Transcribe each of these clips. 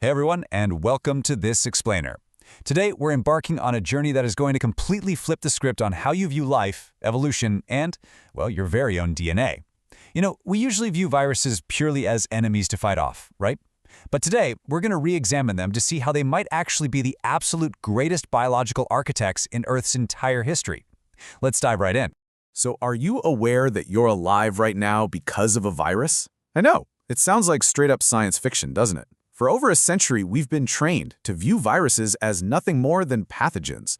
Hey everyone, and welcome to This Explainer. Today, we're embarking on a journey that is going to completely flip the script on how you view life, evolution, and, well, your very own DNA. We usually view viruses purely as enemies to fight off, right? But today, we're going to re-examine them to see how they might actually be the absolute greatest biological architects in Earth's entire history. Let's dive right in. So are you aware that you're alive right now because of a virus? I know, it sounds like straight-up science fiction, doesn't it? For over a century, we've been trained to view viruses as nothing more than pathogens.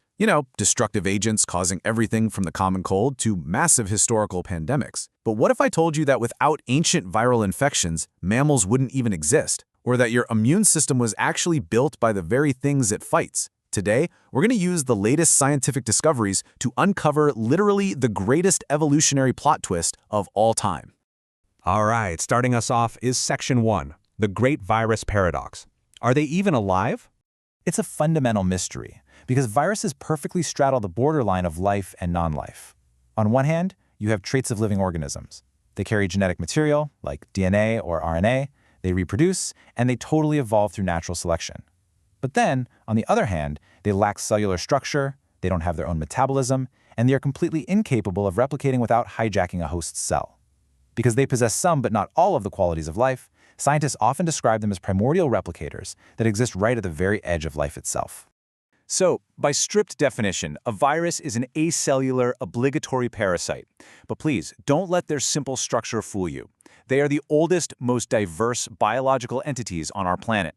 Destructive agents causing everything from the common cold to massive historical pandemics. But what if I told you that without ancient viral infections, mammals wouldn't even exist? Or that your immune system was actually built by the very things it fights? Today, we're going to use the latest scientific discoveries to uncover literally the greatest evolutionary plot twist of all time. All right, starting us off is Section 1, the Great Virus Paradox. Are they even alive? It's a fundamental mystery, because viruses perfectly straddle the borderline of life and non-life. On one hand, you have traits of living organisms. They carry genetic material, like DNA or RNA, they reproduce, and they totally evolve through natural selection. But then, on the other hand, they lack cellular structure, they don't have their own metabolism, and they are completely incapable of replicating without hijacking a host's cell. Because they possess some but not all of the qualities of life, scientists often describe them as primordial replicators that exist right at the very edge of life itself. So, by strict definition, a virus is an acellular, obligatory parasite. But please, don't let their simple structure fool you. They are the oldest, most diverse biological entities on our planet.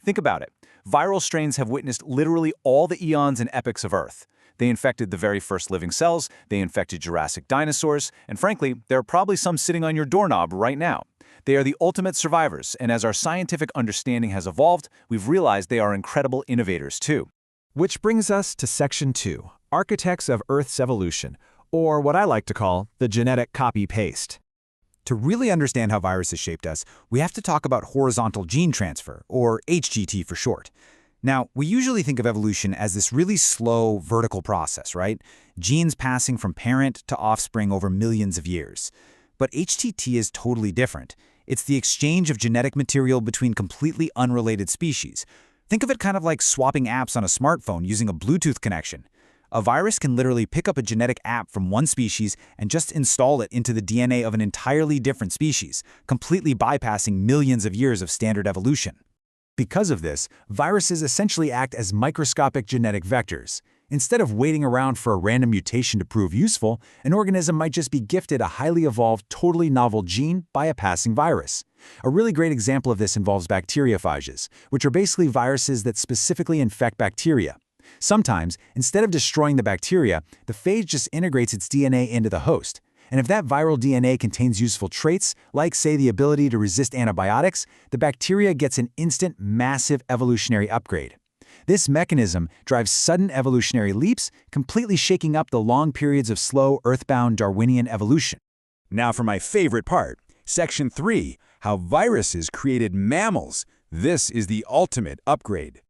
Think about it. Viral strains have witnessed literally all the eons and epochs of Earth. They infected the very first living cells, they infected Jurassic dinosaurs, and frankly, there are probably some sitting on your doorknob right now. They are the ultimate survivors, and as our scientific understanding has evolved, we've realized they are incredible innovators too. Which brings us to Section 2, Architects of Earth's Evolution, or what I like to call the genetic copy-paste. To really understand how viruses shaped us, we have to talk about horizontal gene transfer, or HGT for short. Now, we usually think of evolution as this really slow, vertical process, right? Genes passing from parent to offspring over millions of years. But HTT is totally different. It's the exchange of genetic material between completely unrelated species. Think of it kind of like swapping apps on a smartphone using a Bluetooth connection. A virus can literally pick up a genetic app from one species and just install it into the DNA of an entirely different species, completely bypassing millions of years of standard evolution. Because of this, viruses essentially act as microscopic genetic vectors. Instead of waiting around for a random mutation to prove useful, an organism might just be gifted a highly evolved, totally novel gene by a passing virus. A really great example of this involves bacteriophages, which are basically viruses that specifically infect bacteria. Sometimes, instead of destroying the bacteria, the phage just integrates its DNA into the host. And if that viral DNA contains useful traits, like, say, the ability to resist antibiotics, the bacteria gets an instant, massive evolutionary upgrade. This mechanism drives sudden evolutionary leaps, completely shaking up the long periods of slow, earthbound Darwinian evolution. Now for my favorite part, Section 3, How Viruses Created Mammals. This is the ultimate upgrade.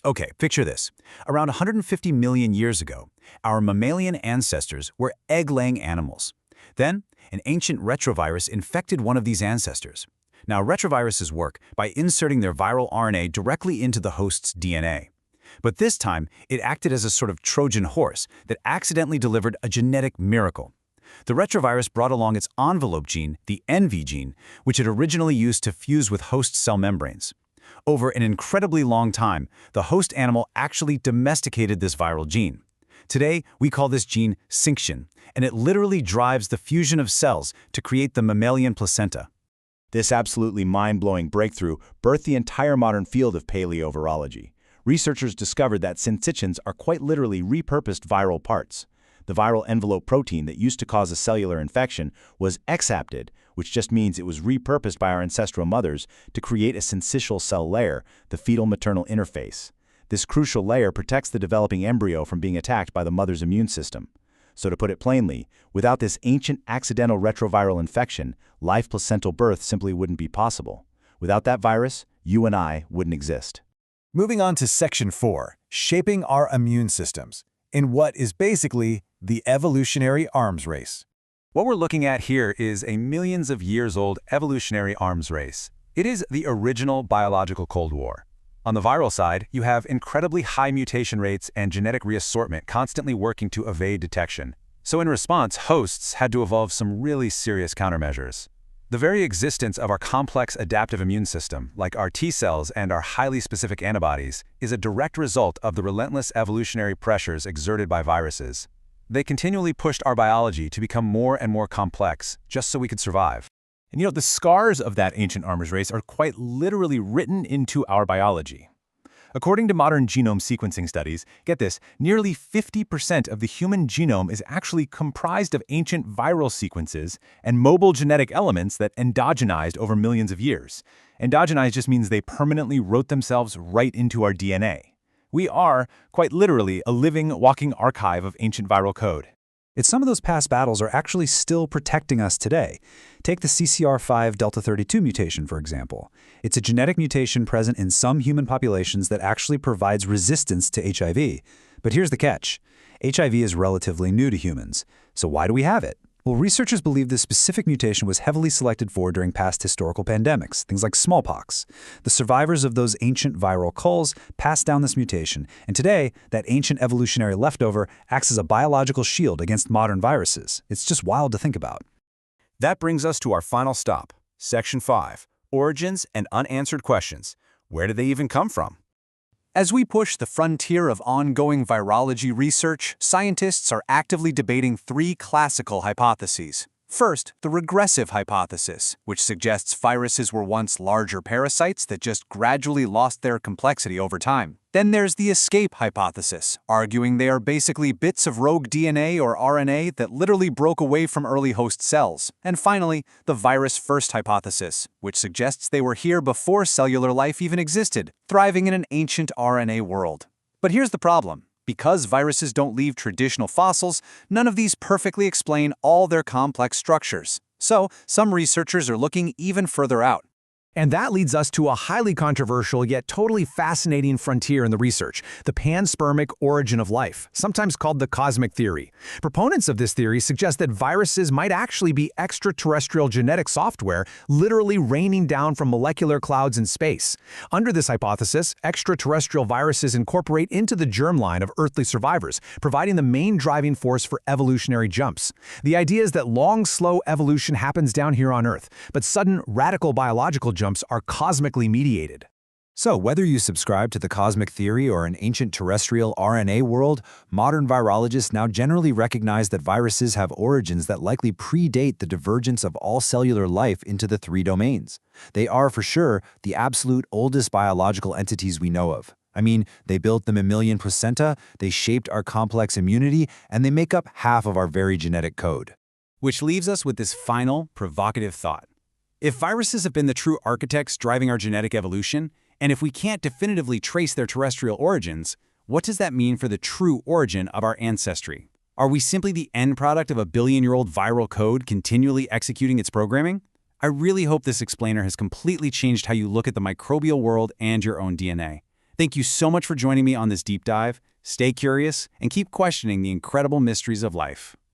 Okay, picture this. Around 150 million years ago, our mammalian ancestors were egg-laying animals. Then, an ancient retrovirus infected one of these ancestors. Now, retroviruses work by inserting their viral RNA directly into the host's DNA. But this time, it acted as a sort of Trojan horse that accidentally delivered a genetic miracle. The retrovirus brought along its envelope gene, the envy gene, which it originally used to fuse with host cell membranes. Over an incredibly long time, the host animal actually domesticated this viral gene. Today, we call this gene synction, and it literally drives the fusion of cells to create the mammalian placenta. This absolutely mind-blowing breakthrough birthed the entire modern field of paleovirology. Researchers discovered that syncytians are quite literally repurposed viral parts. The viral envelope protein that used to cause a cellular infection was exapted, which just means it was repurposed by our ancestral mothers to create a syncytial cell layer, the fetal-maternal interface. This crucial layer protects the developing embryo from being attacked by the mother's immune system. So to put it plainly, without this ancient accidental retroviral infection, live placental birth simply wouldn't be possible. Without that virus, you and I wouldn't exist. Moving on to Section 4, Shaping Our Immune Systems, in what is basically the evolutionary arms race. What we're looking at here is a millions of years old evolutionary arms race. It is the original biological Cold War. On the viral side, you have incredibly high mutation rates and genetic reassortment constantly working to evade detection. So in response, hosts had to evolve some really serious countermeasures. The very existence of our complex adaptive immune system, like our T cells and our highly specific antibodies, is a direct result of the relentless evolutionary pressures exerted by viruses. They continually pushed our biology to become more and more complex, just so we could survive. And the scars of that ancient arms race are quite literally written into our biology. According to modern genome sequencing studies, get this, nearly 50% of the human genome is actually comprised of ancient viral sequences and mobile genetic elements that endogenized over millions of years. Endogenized just means they permanently wrote themselves right into our DNA. We are, quite literally, a living, walking archive of ancient viral code. It's some of those past battles are actually still protecting us today. Take the CCR5 delta 32 mutation, for example. It's a genetic mutation present in some human populations that actually provides resistance to HIV. But here's the catch. HIV is relatively new to humans. So why do we have it? Well, researchers believe this specific mutation was heavily selected for during past historical pandemics, things like smallpox. The survivors of those ancient viral culls passed down this mutation, and today, that ancient evolutionary leftover acts as a biological shield against modern viruses. It's just wild to think about. That brings us to our final stop, Section 5, Origins and Unanswered Questions. Where did they even come from? As we push the frontier of ongoing virology research, scientists are actively debating three classical hypotheses. First, the regressive hypothesis, which suggests viruses were once larger parasites that just gradually lost their complexity over time. Then there's the escape hypothesis, arguing they are basically bits of rogue DNA or RNA that literally broke away from early host cells. And finally, the virus-first hypothesis, which suggests they were here before cellular life even existed, thriving in an ancient RNA world. But here's the problem. Because viruses don't leave traditional fossils, none of these perfectly explain all their complex structures. So, some researchers are looking even further out. And that leads us to a highly controversial yet totally fascinating frontier in the research, the panspermic origin of life, sometimes called the cosmic theory. Proponents of this theory suggest that viruses might actually be extraterrestrial genetic software literally raining down from molecular clouds in space. Under this hypothesis, extraterrestrial viruses incorporate into the germline of earthly survivors, providing the main driving force for evolutionary jumps. The idea is that long, slow evolution happens down here on Earth, but sudden, radical biological jumps are cosmically mediated. So whether you subscribe to the cosmic theory or an ancient terrestrial RNA world, modern virologists now generally recognize that viruses have origins that likely predate the divergence of all cellular life into the three domains. They are, for sure, the absolute oldest biological entities we know of. I mean, they built the mammalian placenta, they shaped our complex immunity, and they make up half of our very genetic code. Which leaves us with this final, provocative thought. If viruses have been the true architects driving our genetic evolution, and if we can't definitively trace their terrestrial origins, what does that mean for the true origin of our ancestry? Are we simply the end product of a billion-year-old viral code continually executing its programming? I really hope this explainer has completely changed how you look at the microbial world and your own DNA. Thank you so much for joining me on this deep dive. Stay curious and keep questioning the incredible mysteries of life.